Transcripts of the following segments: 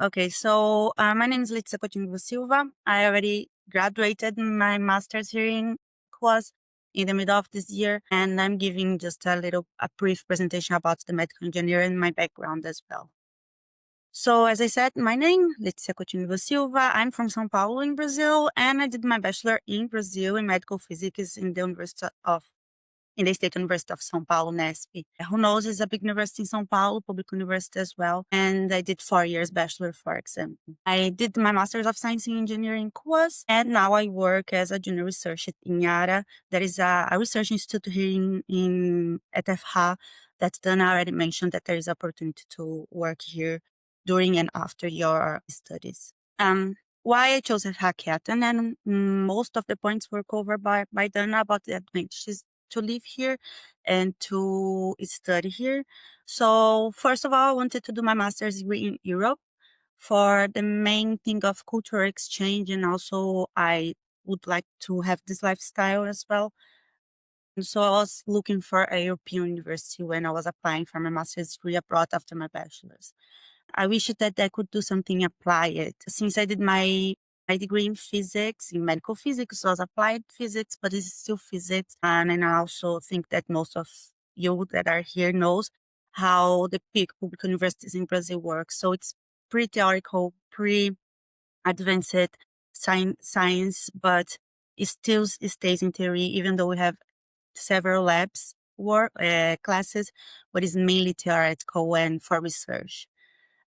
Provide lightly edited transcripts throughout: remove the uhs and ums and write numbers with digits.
Okay, so my name is Letícia Cotinguiba Silva. I already graduated my master's here in class in the middle of this year, and I'm giving just a brief presentation about the medical engineering and my background as well. So, as I said, my name Letícia Cotinguiba Silva. I'm from São Paulo in Brazil, and I did my bachelor in Brazil in medical physics in the State University of São Paulo, NESP. Who knows, it's a big university in São Paulo, public university as well. And I did 4 years bachelor, for example. I did my Master's of Science in Engineering course, and now I work as a junior researcher in Yara. That is a research institute here at FH that Dana already mentioned that there is opportunity to work here during and after your studies. Why I chose hackathon, and most of the points were covered by Dana about the advantages to live here and to study here. So first of all, I wanted to do my master's degree in Europe for the main thing of cultural exchange, and also I would like to have this lifestyle as well. And so I was looking for a European university when I was applying for my master's degree abroad after my bachelor's. I wish that I could do something applied. Since I did my degree in physics, in medical physics, was applied physics, but it's still physics. And I also think that most of you that are here knows how the big public universities in Brazil work. So it's pretty theoretical, pretty advanced science, but it stays in theory, even though we have several labs classes, but it's mainly theoretical and for research.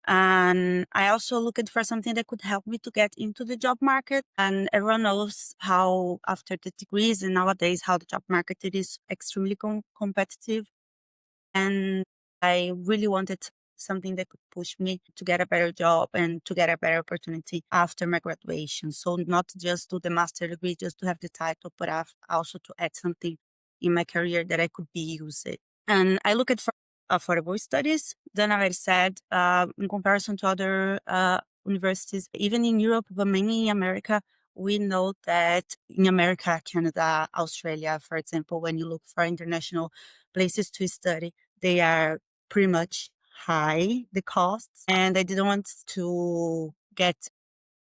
And I also looked for something that could help me to get into the job market. And everyone knows how after the degrees and nowadays how the job market it is extremely competitive. And I really wanted something that could push me to get a better job and to get a better opportunity after my graduation. So not just do the master degree, just to have the title, but also to add something in my career that I could be used. And I looked for affordable studies. Then I said, in comparison to other universities, even in Europe, but mainly in America, we know that in America, Canada, Australia, for example, when you look for international places to study, they are pretty much high, the costs. And I didn't want to get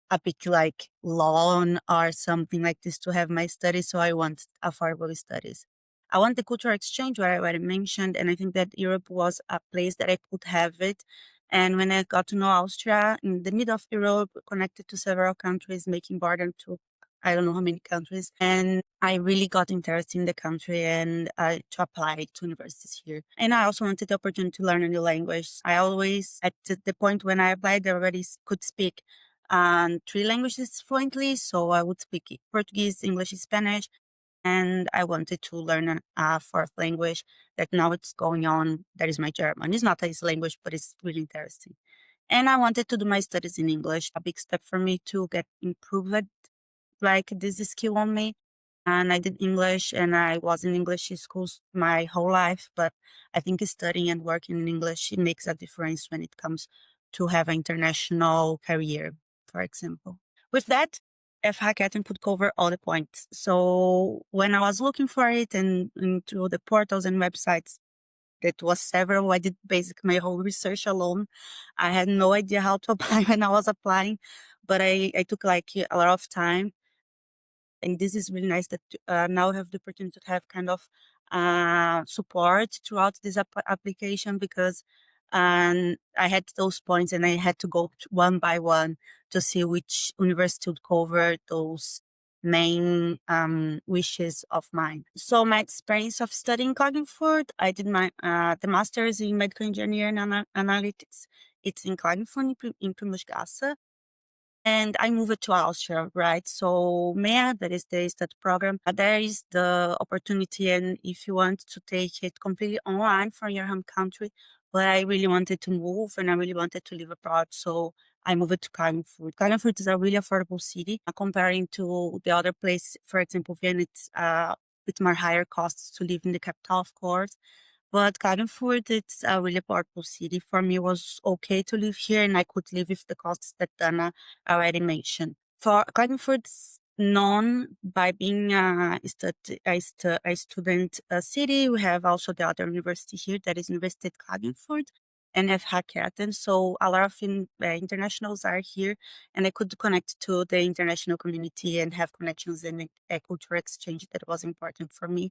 a big like loan or something like this to have my studies. So I want affordable studies. I want the cultural exchange where I already mentioned, and I think that Europe was a place that I could have it. And when I got to know Austria in the middle of Europe, connected to several countries, making border to I don't know how many countries, and I really got interested in the country and to apply to universities here. And I also wanted the opportunity to learn a new language. I always, at the point when I applied, I already could speak 3 languages fluently. So I would speak Portuguese, English, Spanish, and I wanted to learn a 4th language that now it's going on. That is my German. It's not a language, but it's really interesting. And I wanted to do my studies in English, a big step for me to get improved, like this skill on me. And I did English and I was in English schools my whole life, but I think studying and working in English, it makes a difference when it comes to have an international career, for example. With that, F Hackathon could cover all the points. So when I was looking for it and through the portals and websites, that was several. I did basically my whole research alone. I had no idea how to apply when I was applying, but I took like a lot of time. And this is really nice that now I have the opportunity to have kind of support throughout this application, because I had those points and I had to go one by one to see which university would cover those main wishes of mine. So my experience of studying Klagenfurt, I did my the master's in medical engineering and analytics. It's in Klagenfurt in Primrosgasse. And I moved to Austria, right? So MEA, that is the study program, there is the opportunity, and if you want to take it completely online from your home country, but I really wanted to move and I really wanted to live abroad, so I moved to Klagenfurt. Klagenfurt is a really affordable city comparing to the other place. For example, Vienna, it's with more higher costs to live in the capital, of course. But Klagenfurt, it's a really powerful city. For me, it was okay to live here, and I could live with the costs that Dana already mentioned. For Klagenfurt's known by being a student city. We have also the other university here, that is University Klagenfurt. and have hackathons. So a lot of internationals are here, and I could connect to the international community and have connections and a cultural exchange that was important for me.